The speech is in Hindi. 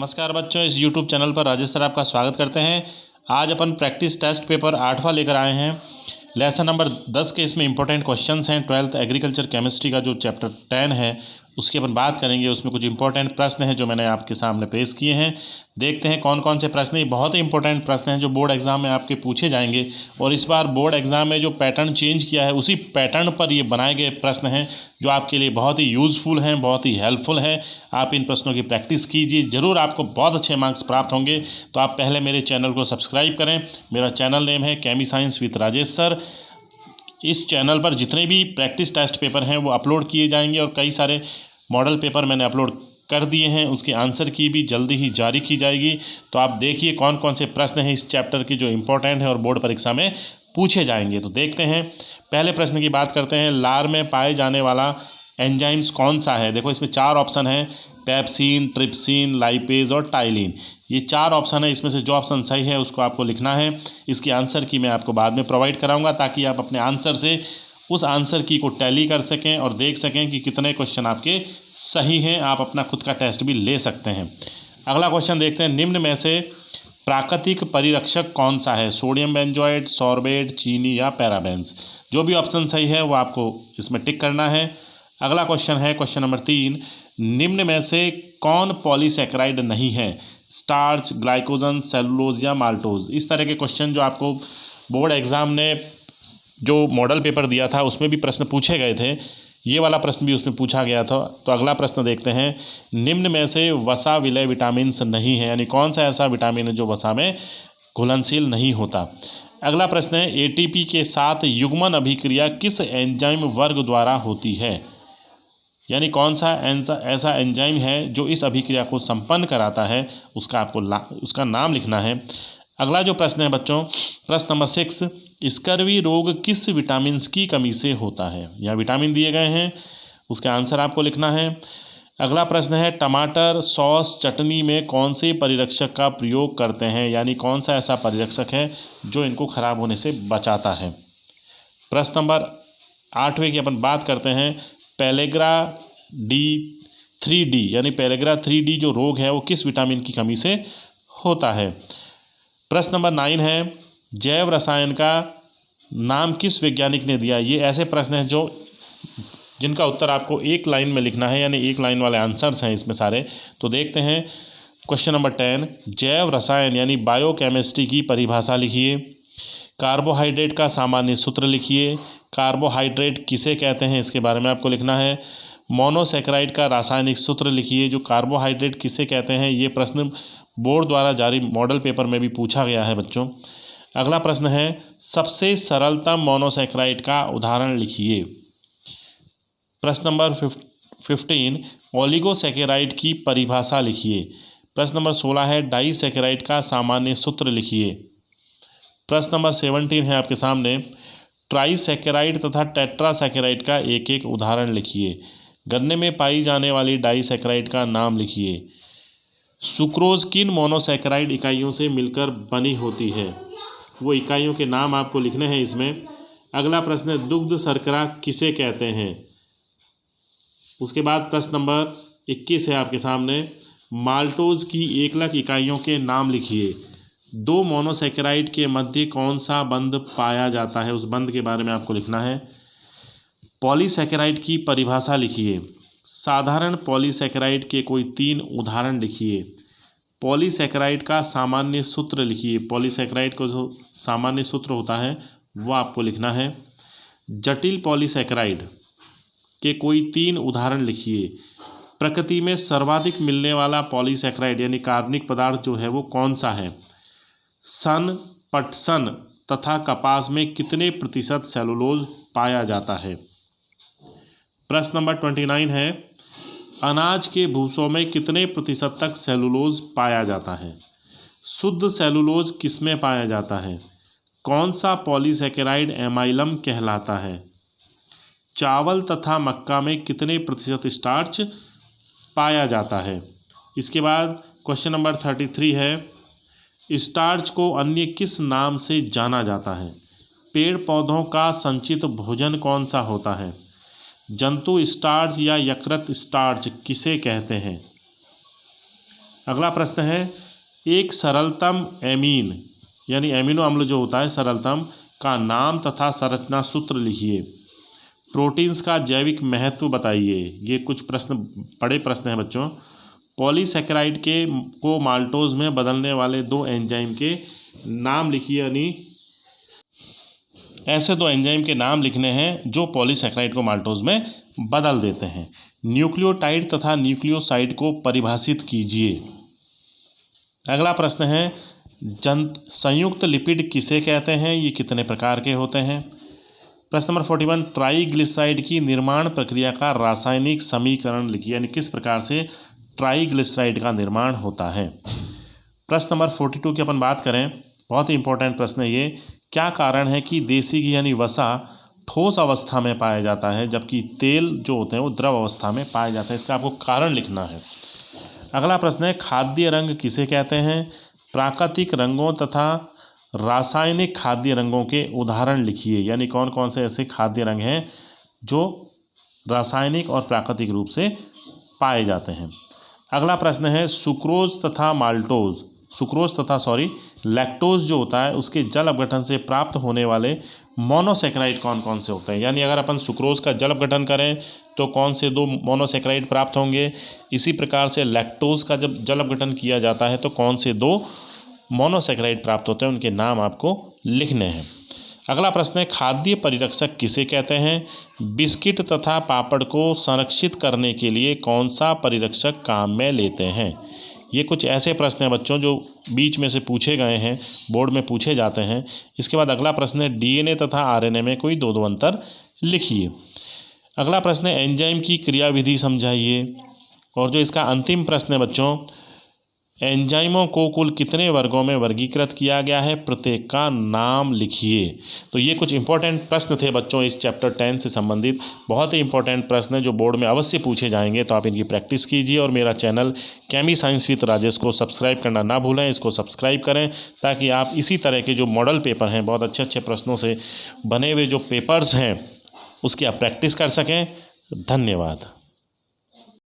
नमस्कार बच्चों, इस YouTube चैनल पर राजेश सर आपका स्वागत करते हैं। आज अपन प्रैक्टिस टेस्ट पेपर 8वां लेकर आए हैं। लेसन नंबर 10 के इसमें इंपॉर्टेंट क्वेश्चंस हैं। 12th एग्रीकल्चर केमिस्ट्री का जो चैप्टर 10 है उसकी अपन बात करेंगे। उसमें कुछ इंपॉर्टेंट प्रश्न हैं जो मैंने आपके सामने पेश किए हैं। देखते हैं कौन कौन से प्रश्न। ये बहुत ही इंपॉर्टेंट प्रश्न हैं जो बोर्ड एग्जाम में आपके पूछे जाएंगे। और इस बार बोर्ड एग्जाम में जो पैटर्न चेंज किया है उसी पैटर्न पर ये बनाए गए प्रश्न हैं जो आपके लिए बहुत ही यूज़फुल हैं, बहुत ही हेल्पफुल हैं। आप इन प्रश्नों की प्रैक्टिस कीजिए, ज़रूर आपको बहुत अच्छे मार्क्स प्राप्त होंगे। तो आप पहले मेरे चैनल को सब्सक्राइब करें। मेरा चैनल नेम है केमी साइंस विद राजेश सर। इस चैनल पर जितने भी प्रैक्टिस टेस्ट पेपर हैं वो अपलोड किए जाएंगे और कई सारे मॉडल पेपर मैंने अपलोड कर दिए हैं। उसके आंसर की भी जल्दी ही जारी की जाएगी। तो आप देखिए कौन कौन से प्रश्न हैं इस चैप्टर की जो इम्पोर्टेंट है और बोर्ड परीक्षा में पूछे जाएंगे। तो देखते हैं, पहले प्रश्न की बात करते हैं। लार में पाए जाने वाला एंजाइम्स कौन सा है? देखो इसमें 4 ऑप्शन है, पेप्सिन, ट्रिप्सिन, लाइपेज और टाइलिन। ये 4 ऑप्शन है। इसमें से जो ऑप्शन सही है उसको आपको लिखना है। इसकी आंसर की मैं आपको बाद में प्रोवाइड कराऊंगा ताकि आप अपने आंसर से उस आंसर की को टैली कर सकें और देख सकें कि कितने क्वेश्चन आपके सही हैं। आप अपना खुद का टेस्ट भी ले सकते हैं। अगला क्वेश्चन देखते हैं। निम्न में से प्राकृतिक परिरक्षक कौन सा है? सोडियम बेंजोएट, सॉर्बेट, चीनी या पैराबेंस? जो भी ऑप्शन सही है वो आपको इसमें टिक करना है। अगला क्वेश्चन है क्वेश्चन नंबर 3। निम्न में से कौन पॉलीसैकेराइड नहीं है? स्टार्च, ग्लाइकोजन, सेलुलोज या माल्टोज? इस तरह के क्वेश्चन जो आपको बोर्ड एग्जाम ने जो मॉडल पेपर दिया था उसमें भी प्रश्न पूछे गए थे। ये वाला प्रश्न भी उसमें पूछा गया था। तो अगला प्रश्न देखते हैं। निम्न में से वसा विलय विटामिन नहीं है, यानी कौन सा ऐसा विटामिन है जो वसा में घुलनशील नहीं होता? अगला प्रश्न है। एटीपी के साथ युग्मन अभिक्रिया किस एंजाइम वर्ग द्वारा होती है? यानी कौन सा ऐसा एंजाइम है जो इस अभिक्रिया को संपन्न कराता है, उसका आपको उसका नाम लिखना है। अगला जो प्रश्न है बच्चों, प्रश्न नंबर 6। स्कर्वी रोग किस विटामिन की कमी से होता है? यहाँ विटामिन दिए गए हैं, उसका आंसर आपको लिखना है। अगला प्रश्न है। टमाटर सॉस चटनी में कौन से परिरक्षक का प्रयोग करते हैं? यानी कौन सा ऐसा परिरक्षक है जो इनको खराब होने से बचाता है? प्रश्न नंबर 8वें की अपन बात करते हैं। पेलेग्रा D3D यानी पेलेग्रा 3D जो रोग है वो किस विटामिन की कमी से होता है? प्रश्न नंबर 9 है। जैव रसायन का नाम किस वैज्ञानिक ने दिया? ये ऐसे प्रश्न हैं जिनका उत्तर आपको एक लाइन में लिखना है, यानी एक लाइन वाले आंसर्स हैं इसमें सारे। तो देखते हैं क्वेश्चन नंबर 10। जैव रसायन यानी बायोकेमिस्ट्री की परिभाषा लिखिए। कार्बोहाइड्रेट का सामान्य सूत्र लिखिए। कार्बोहाइड्रेट किसे कहते हैं इसके बारे में आपको लिखना है। मोनोसैकेराइड का रासायनिक सूत्र लिखिए। जो कार्बोहाइड्रेट किसे कहते हैं ये प्रश्न बोर्ड द्वारा जारी मॉडल पेपर में भी पूछा गया है बच्चों। अगला प्रश्न है। सबसे सरलतम मोनोसैकेराइड का उदाहरण लिखिए। प्रश्न नंबर 15। ओलिगोसैकेराइड की परिभाषा लिखिए। प्रश्न नंबर 16 है। डाइसैकेराइड का सामान्य सूत्र लिखिए। प्रश्न नंबर 17 है आपके सामने। ट्राइसैकेराइड तथा टेट्रासैकेराइड का एक एक उदाहरण लिखिए। गन्ने में पाई जाने वाली डाइसैकेराइड का नाम लिखिए। सुक्रोज किन मोनोसैकेराइड इकाइयों से मिलकर बनी होती है? वो इकाइयों के नाम आपको लिखने हैं इसमें। अगला प्रश्न है। दुग्ध शर्करा किसे कहते हैं? उसके बाद प्रश्न नंबर 21 है आपके सामने। माल्टोज की एकलक इकाइयों के नाम लिखिए। 2 मोनोसैकेराइड के मध्य कौन सा बंध पाया जाता है? उस बंध के बारे में आपको लिखना है। पॉलीसैकेराइड की परिभाषा लिखिए। साधारण पॉलीसैकेराइड के कोई 3 उदाहरण लिखिए। पॉलीसैकेराइड का सामान्य सूत्र लिखिए। पॉलीसैकेराइड का जो सामान्य सूत्र होता है वो आपको लिखना है। जटिल पॉलीसैकेराइड के कोई 3 उदाहरण लिखिए। प्रकृति में सर्वाधिक मिलने वाला पॉलीसैकेराइड यानी कार्बनिक पदार्थ जो है वो कौन सा है? सन, पटसन तथा कपास में कितने प्रतिशत सेलुलोज पाया जाता है? प्रश्न नंबर 29 है। अनाज के भूसों में कितने प्रतिशत तक सेलुलोज पाया जाता है? शुद्ध सेलुलोज किसमें पाया जाता है? कौन सा पॉलीसैकेराइड एमाइलम कहलाता है? चावल तथा मक्का में कितने प्रतिशत स्टार्च पाया जाता है? इसके बाद क्वेश्चन नंबर 33 है। स्टार्च को अन्य किस नाम से जाना जाता है? पेड़ पौधों का संचित भोजन कौन सा होता है? जंतु स्टार्च या यकृत स्टार्च किसे कहते हैं? अगला प्रश्न है, एक सरलतम एमीन यानी एमिनो अम्ल जो होता है सरलतम का नाम तथा संरचना सूत्र लिखिए। प्रोटीन्स का जैविक महत्व बताइए। ये कुछ प्रश्न बड़े प्रश्न हैं बच्चों। पॉलीसैकेराइड को माल्टोज में बदलने वाले 2 एंजाइम के नाम लिखिए, यानी ऐसे 2 एंजाइम के नाम लिखने हैं जो पॉलीसैकेराइड को माल्टोज में बदल देते हैं। न्यूक्लियोटाइड तथा न्यूक्लियोसाइड को परिभाषित कीजिए। अगला प्रश्न है, संयुक्त लिपिड किसे कहते हैं, ये कितने प्रकार के होते हैं। प्रश्न नंबर 41, ट्राइग्लिसराइड की निर्माण प्रक्रिया का रासायनिक समीकरण लिखिए, यानी किस प्रकार से ट्राइग्लिसराइड का निर्माण होता है। प्रश्न नंबर 42 की अपन बात करें, बहुत ही इंपॉर्टेंट प्रश्न है ये। क्या कारण है कि देसी घी यानी वसा ठोस अवस्था में पाया जाता है जबकि तेल जो होते हैं वो द्रव अवस्था में पाए जाते हैं, इसका आपको कारण लिखना है। अगला प्रश्न है, खाद्य रंग किसे कहते हैं। प्राकृतिक रंगों तथा रासायनिक खाद्य रंगों के उदाहरण लिखिए, यानी कौन कौन से ऐसे खाद्य रंग हैं जो रासायनिक और प्राकृतिक रूप से पाए जाते हैं। अगला प्रश्न है, सुक्रोज तथा लैक्टोज जो होता है उसके जल अपघटन से प्राप्त होने वाले मोनोसैकेराइड कौन कौन से होते हैं, यानी अगर अपन सुक्रोज का जल अपघटन करें तो कौन से 2 मोनोसैकेराइड प्राप्त होंगे। इसी प्रकार से लैक्टोज का जब जल अपघटन किया जाता है तो कौन से 2 मोनोसैकेराइड प्राप्त होते हैं, उनके नाम आपको लिखने हैं। अगला प्रश्न है, खाद्य परिरक्षक किसे कहते हैं। बिस्किट तथा पापड़ को संरक्षित करने के लिए कौन सा परिरक्षक काम में लेते हैं। ये कुछ ऐसे प्रश्न हैं बच्चों जो बीच में से पूछे गए हैं, बोर्ड में पूछे जाते हैं। इसके बाद अगला प्रश्न है, डीएनए तथा आरएनए में कोई 2 अंतर लिखिए। अगला प्रश्न है, एंजाइम की क्रियाविधि समझाइए। और जो इसका अंतिम प्रश्न है बच्चों, एंजाइमों को कुल कितने वर्गों में वर्गीकृत किया गया है, प्रत्येक का नाम लिखिए। तो ये कुछ इंपॉर्टेंट प्रश्न थे बच्चों इस चैप्टर 10 से संबंधित, बहुत ही इंपॉर्टेंट प्रश्न है जो बोर्ड में अवश्य पूछे जाएंगे। तो आप इनकी प्रैक्टिस कीजिए और मेरा चैनल केमी साइंस विद राजेश को सब्सक्राइब करना ना भूलें। इसको सब्सक्राइब करें ताकि आप इसी तरह के जो मॉडल पेपर हैं, बहुत अच्छे अच्छे प्रश्नों से बने हुए जो पेपर्स हैं उसकी आप प्रैक्टिस कर सकें। धन्यवाद।